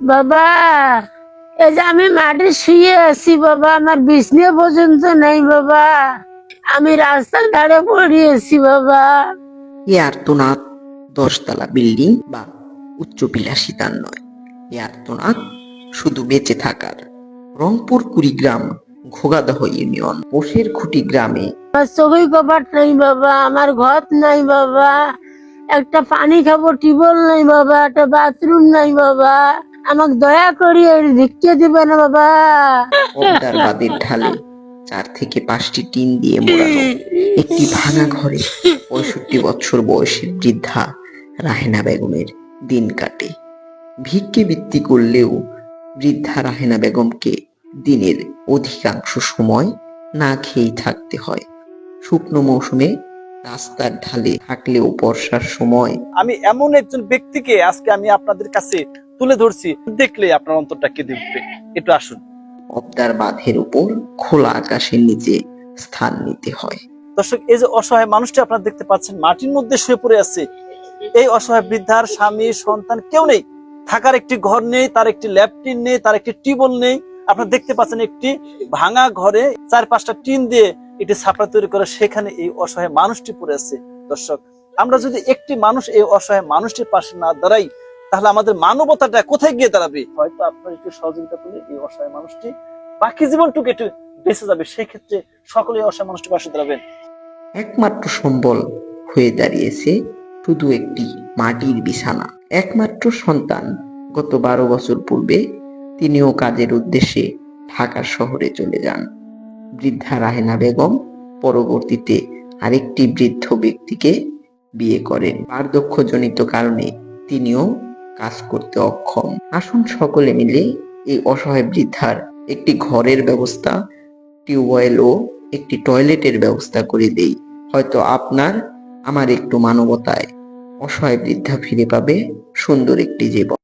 বাবা, এই যে আমি মাঠে শুয়ে আছি বাবা, আমার বিছনে পর্যন্ত নেই বাবা, আমি রাস্তার ধারে পড়ে আছি বাবা। এ আর্তনাদ 10 তলা বিল্ডিং বা উচ্চ বিলাসিতার নয়। এ আর্তনাদ শুধু বেঁচে থাকার। রংপুর কুড়িগ্রাম ঘোগাদহ ইউনিয়ন পোষের খুঁটি গ্রামে আমার চোখে কপাট নাই বাবা, আমার ঘর নাই বাবা, একটা পানি খাবো টিউবওয়েল নাই বাবা, একটা বাথরুম নাই বাবা, আমাকে দয়া করি ভিক্ষে দিবে না বাবা। পদ্মার বাঁধের ঢালে 4 থেকে 5টি টিন দিয়ে মোড়ানো একটি ভাঙা ঘরে 65 বছর বয়সী বৃদ্ধা রাহেনা বেগমের দিন কাটে। ভিক্ষে বৃত্তি করলেও বৃদ্ধা রাহেনা বেগমকে দিনের অধিকাংশ সময় না খেয়েই থাকতে হয়। শুকনো মৌসুমে রাস্তার ঢালে থাকলেও বর্ষার সময় আমি এমন একজন ব্যক্তিকে আজকে আমি আপনাদের কাছে তুলে ধরছি, দেখলে আপনার অন্তরটা কেঁদে উঠবে। একটু আসুন। পদ্মার বাঁধের উপর খোলা আকাশের নিচে স্থান নিতে হয়। দর্শক, এই যে অসহায় মানুষটি আপনারা দেখতে পাচ্ছেন মাটির মধ্যে শুয়ে পড়ে আছে, এই অসহায় বৃদ্ধার স্বামী সন্তান কেউ নেই, থাকার একটি ঘর নেই, তার একটি ল্যাট্রিন নেই, তার একটি টিউবওয়েল নেই। আপনারা দেখতে পাচ্ছেন একটি ভাঙা ঘরে 4-5টা টিন দিয়ে একটি ছাপড়া তৈরি করে সেখানে এই অসহায় মানুষটি পড়ে আছে। দর্শক, আমরা যদি একটি মানুষ এই অসহায় মানুষটির পাশে না দাঁড়াই, তাহলে আমাদের মানবতাটা কোথায় গিয়ে দাঁড়াবে? হয়তো আপনার একটু সহযোগিতা করলে এই অসহায় মানুষটি বাকি জীবনটুকু একটু বেঁচে যাবে। সেই ক্ষেত্রে সকলে অসহায় মানুষটির পাশে দাঁড়াবেন। একমাত্র সম্বল হয়ে দাঁড়িয়েছে শুধু একটি মাটির বিছানা। একমাত্র সন্তান গত 12 বছর পূর্বে তিনিও কাজের উদ্দেশ্যে ঢাকা শহরে চলে যান। বৃদ্ধা রাহেনা বেগম পরবর্তীতে আরেকটি বৃদ্ধ ব্যক্তিকে বিয়ে করেন। বার্ধক্যজনিত কারণে তিনিও কাজ করতে অক্ষম। আসুন সকলে মিলে এই অসহায় বৃদ্ধার একটি ঘরের ব্যবস্থা, টিউবওয়েল ও একটি টয়লেটের ব্যবস্থা করে দেই। হয়তো আপনার আমার একটু মানবতায় অসহায় বৃদ্ধা ফিরে পাবে সুন্দর একটি জীবন।